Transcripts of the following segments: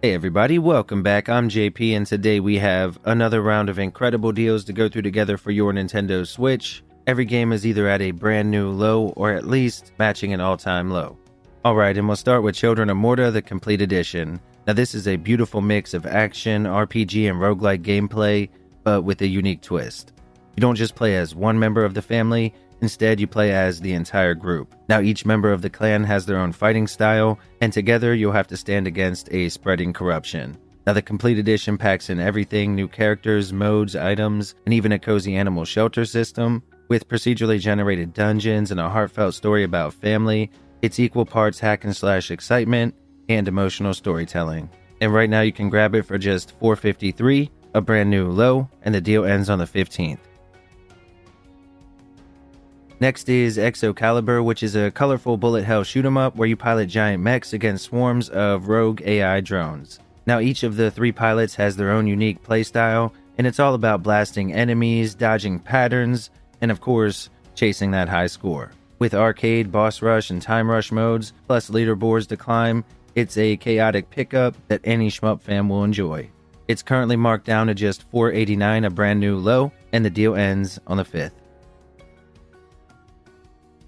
Hey everybody, welcome back. I'm JP and today we have another round of incredible deals to go through together for your Nintendo Switch. Every game is either at a brand new low or at least matching an all-time low. Alright, and we'll start with Children of Morta, the Complete Edition. Now this is a beautiful mix of action, RPG, and roguelike gameplay, but with a unique twist. You don't just play as one member of the family, instead you play as the entire group. Now each member of the clan has their own fighting style, and together you'll have to stand against a spreading corruption. Now the Complete Edition packs in everything: new characters, modes, items, and even a cozy animal shelter system. With procedurally generated dungeons and a heartfelt story about family, it's equal parts hack and slash excitement and emotional storytelling. And right now you can grab it for just $4.53, a brand new low, and the deal ends on the 15th. Next is Exo-Calibre, which is a colorful bullet hell shoot 'em up where you pilot giant mechs against swarms of rogue AI drones. Now each of the three pilots has their own unique playstyle, and it's all about blasting enemies, dodging patterns, and of course, chasing that high score. With arcade, boss rush, and time rush modes, plus leaderboards to climb, it's a chaotic pickup that any Shmup fan will enjoy. It's currently marked down to just $4.89, a brand new low, and the deal ends on the 5th.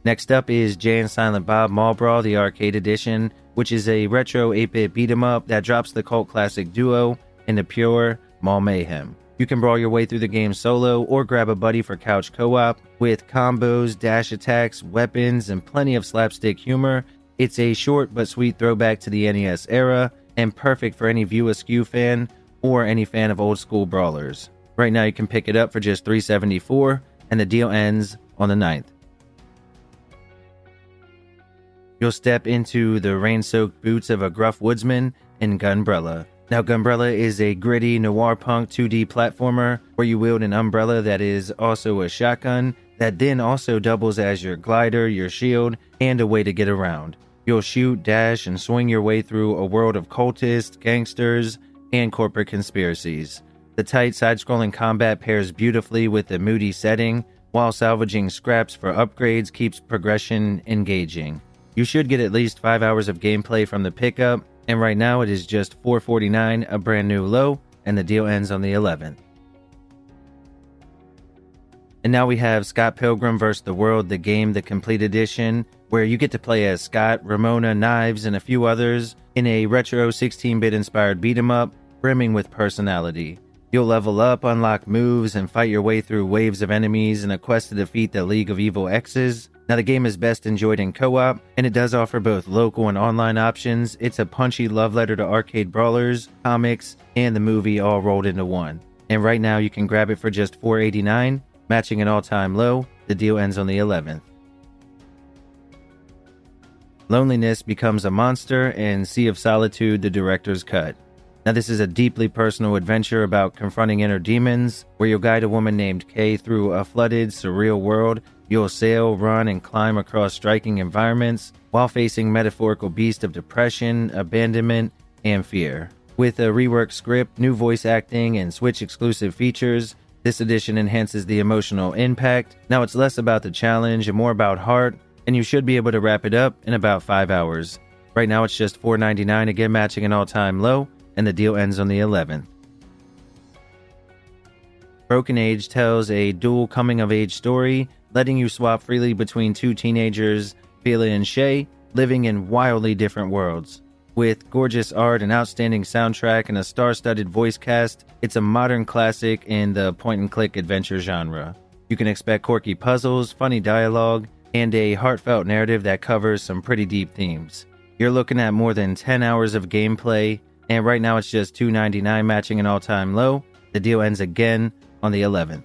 Next up is Jay and Silent Bob Mall Brawl, the Arcade Edition, which is a retro 8-bit beat-em-up that drops the cult classic duo into pure mall mayhem. You can brawl your way through the game solo or grab a buddy for couch co-op. With combos, dash attacks, weapons, and plenty of slapstick humor, it's a short but sweet throwback to the NES era and perfect for any View Askew fan or any fan of old school brawlers. Right now you can pick it up for just $3.74 and the deal ends on the 9th. You'll step into the rain-soaked boots of a gruff woodsman in GunBrella. Now GunBrella is a gritty noir punk 2D platformer where you wield an umbrella that is also a shotgun that then also doubles as your glider, your shield, and a way to get around. You'll shoot, dash, and swing your way through a world of cultists, gangsters, and corporate conspiracies. The tight side-scrolling combat pairs beautifully with the moody setting, while salvaging scraps for upgrades keeps progression engaging. You should get at least 5 hours of gameplay from the pickup, and right now it is just $4.49, a brand new low, and the deal ends on the 11th. And now we have Scott Pilgrim vs. the World, the game, the Complete Edition, where you get to play as Scott, Ramona, Knives, and a few others in a retro 16-bit inspired beat-em-up, brimming with personality. You'll level up, unlock moves, and fight your way through waves of enemies in a quest to defeat the League of Evil X's. Now the game is best enjoyed in co-op, and it does offer both local and online options. It's a punchy love letter to arcade brawlers, comics, and the movie all rolled into one. And right now you can grab it for just $4.89, matching an all-time low. The deal ends on the 11th. Loneliness becomes a monster in Sea of Solitude, the director's cut. Now this is a deeply personal adventure about confronting inner demons, where you'll guide a woman named Kay through a flooded, surreal world. You'll sail, run, and climb across striking environments while facing metaphorical beasts of depression, abandonment, and fear. With a reworked script, new voice acting, and Switch exclusive features, this edition enhances the emotional impact. Now it's less about the challenge and more about heart, and you should be able to wrap it up in about 5 hours. Right now it's just $4.99, again matching an all-time low, and the deal ends on the 11th. Broken Age tells a dual coming-of-age story, letting you swap freely between two teenagers, Fila and Shay, living in wildly different worlds. With gorgeous art, an outstanding soundtrack, and a star-studded voice cast, it's a modern classic in the point-and-click adventure genre. You can expect quirky puzzles, funny dialogue, and a heartfelt narrative that covers some pretty deep themes. You're looking at more than 10 hours of gameplay, and right now it's just $2.99, matching an all-time low. The deal ends again on the 11th.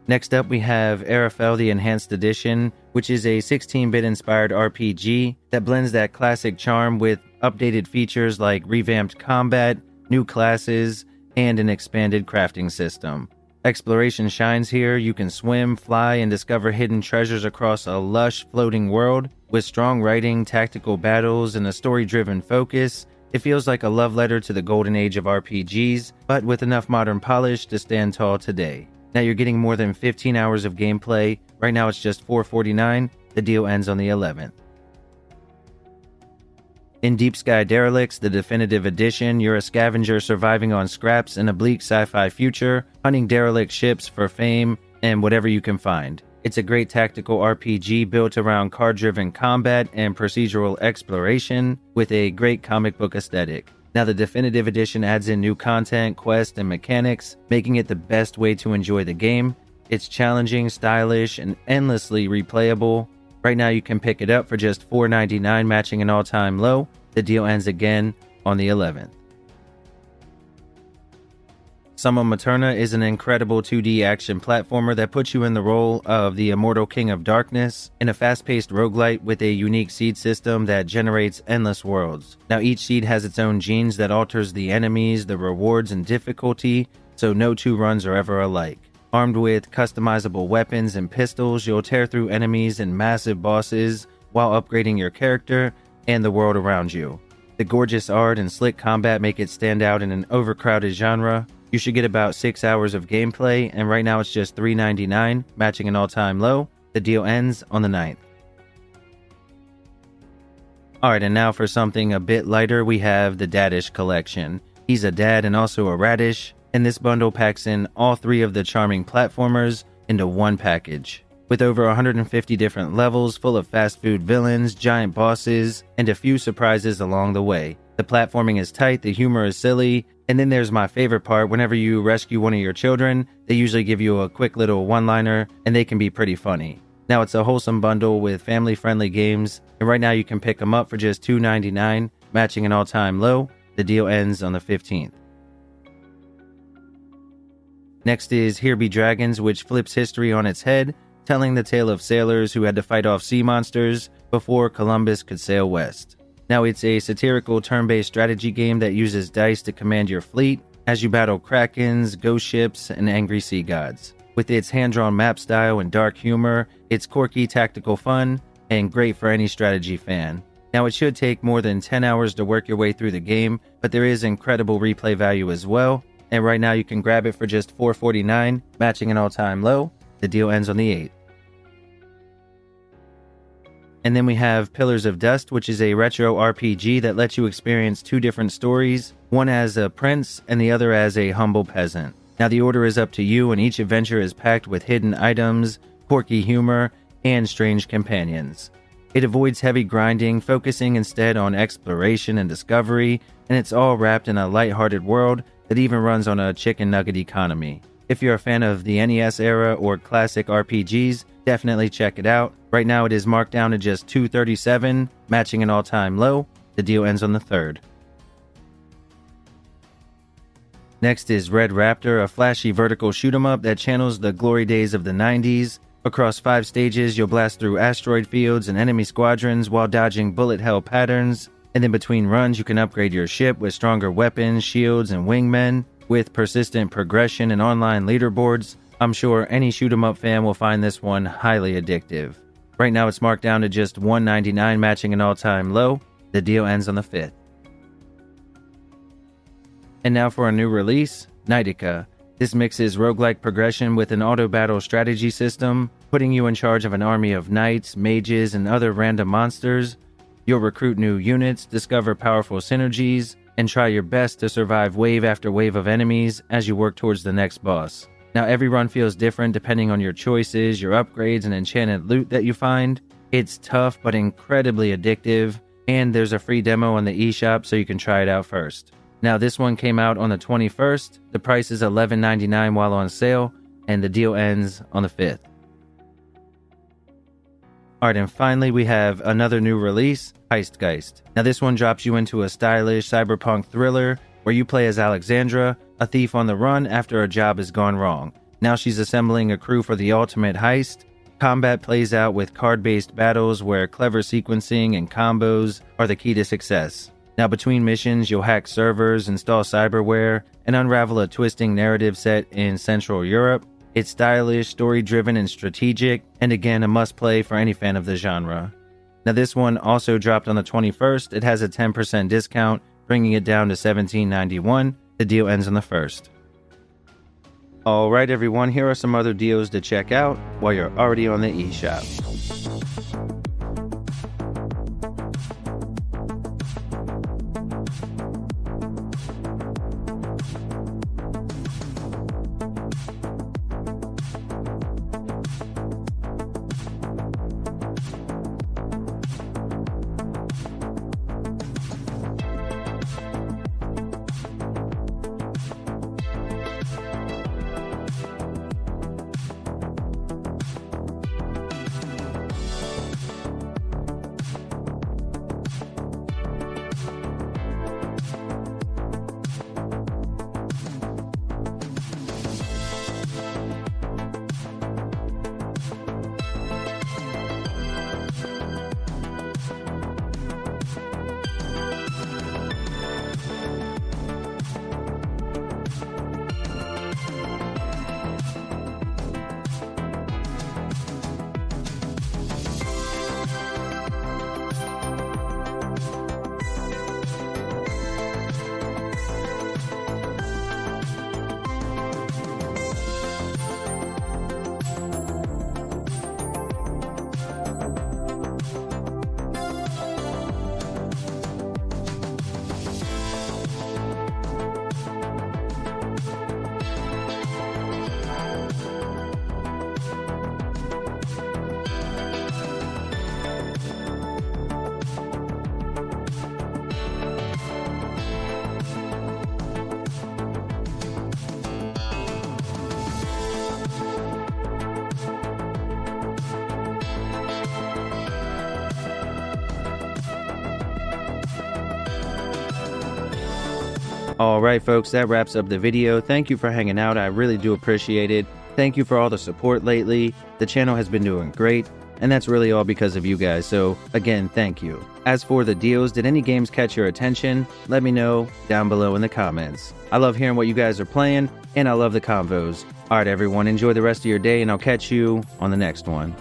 Next up we have Arafel, the Enhanced Edition, which is a 16-bit inspired RPG that blends that classic charm with updated features like revamped combat, new classes, and an expanded crafting system. Exploration shines here. You can swim, fly, and discover hidden treasures across a lush, floating world. With strong writing, tactical battles, and a story-driven focus, it feels like a love letter to the golden age of RPGs, but with enough modern polish to stand tall today. Now you're getting more than 15 hours of gameplay. Right now it's just $4.49. The deal ends on the 11th. In Deep Sky Derelicts, the definitive edition, you're a scavenger surviving on scraps in a bleak sci-fi future, hunting derelict ships for fame and whatever you can find. It's a great tactical RPG built around card-driven combat and procedural exploration with a great comic book aesthetic. Now, the definitive edition adds in new content, quests, and mechanics, making it the best way to enjoy the game. It's challenging, stylish, and endlessly replayable. Right now, you can pick it up for just $4.99, matching an all-time low. The deal ends again on the 11th. Summum Aeterna is an incredible 2D action platformer that puts you in the role of the immortal King of Darkness in a fast-paced roguelite with a unique seed system that generates endless worlds. Now, each seed has its own genes that alters the enemies, the rewards, and difficulty, so no two runs are ever alike. Armed with customizable weapons and pistols, you'll tear through enemies and massive bosses while upgrading your character and the world around you. The gorgeous art and slick combat make it stand out in an overcrowded genre. You should get about 6 hours of gameplay, and right now it's just $3.99, matching an all-time low. The deal ends on the 9th. Alright, and now for something a bit lighter, we have the Dadish collection. He's a dad and also a radish, and this bundle packs in all 3 of the charming platformers into one package. With over 150 different levels full of fast food villains, giant bosses, and a few surprises along the way. The platforming is tight, the humor is silly, and then there's my favorite part. Whenever you rescue one of your children, they usually give you a quick little one-liner, and they can be pretty funny. Now, it's a wholesome bundle with family-friendly games, and right now you can pick them up for just $2.99, matching an all-time low. The deal ends on the 15th. Next is Here Be Dragons, which flips history on its head, telling the tale of sailors who had to fight off sea monsters before Columbus could sail west. Now, it's a satirical turn-based strategy game that uses dice to command your fleet as you battle krakens, ghost ships, and angry sea gods. With its hand-drawn map style and dark humor, it's quirky tactical fun and great for any strategy fan. Now, it should take more than 10 hours to work your way through the game, but there is incredible replay value as well, and right now you can grab it for just $4.49, matching an all-time low. The deal ends on the 8th. And then we have Pillars of Dust, which is a retro RPG that lets you experience 2 different stories, one as a prince and the other as a humble peasant. Now, the order is up to you, and each adventure is packed with hidden items, quirky humor, and strange companions. It avoids heavy grinding, focusing instead on exploration and discovery, and it's all wrapped in a lighthearted world that even runs on a chicken nugget economy. If you're a fan of the NES era or classic RPGs, definitely check it out. Right now it is marked down to just $2.37, matching an all-time low. The deal ends on the 3rd. Next is RedRaptor, a flashy vertical shoot-'em-up that channels the glory days of the 90s. Across 5 stages, you'll blast through asteroid fields and enemy squadrons while dodging bullet hell patterns. And in between runs, you can upgrade your ship with stronger weapons, shields, and wingmen. With persistent progression and online leaderboards, I'm sure any shoot-'em-up fan will find this one highly addictive. Right now it's marked down to just $1.99, matching an all-time low. The deal ends on the 5th. And now for a new release, Knightica. This mixes roguelike progression with an auto-battle strategy system, putting you in charge of an army of knights, mages, and other random monsters. You'll recruit new units, discover powerful synergies, and try your best to survive wave after wave of enemies as you work towards the next boss. Now, every run feels different depending on your choices, your upgrades, and enchanted loot that you find. It's tough but incredibly addictive, and there's a free demo on the eShop so you can try it out first. Now, this one came out on the 21st. The price is $11.99 while on sale, and the deal ends on the 5th. Alright, and finally we have another new release, HeistGeist. Now, this one drops you into a stylish cyberpunk thriller where you play as Alexandra, a thief on the run after a job has gone wrong. Now she's assembling a crew for the ultimate heist. Combat plays out with card-based battles where clever sequencing and combos are the key to success. Now, between missions, you'll hack servers, install cyberware, and unravel a twisting narrative set in Central Europe. It's stylish, story-driven, and strategic, and again, a must-play for any fan of the genre. Now, this one also dropped on the 21st. It has a 10% discount, bringing it down to $17.91. The deal ends on the 1st. Alright everyone, here are some other deals to check out while you're already on the eShop. Alright folks, that wraps up the video. Thank you for hanging out, I really do appreciate it. Thank you for all the support lately. The channel has been doing great, and that's really all because of you guys, so again, thank you. As for the deals, did any games catch your attention? Let me know down below in the comments. I love hearing what you guys are playing, and I love the convos. Alright everyone, enjoy the rest of your day, and I'll catch you on the next one.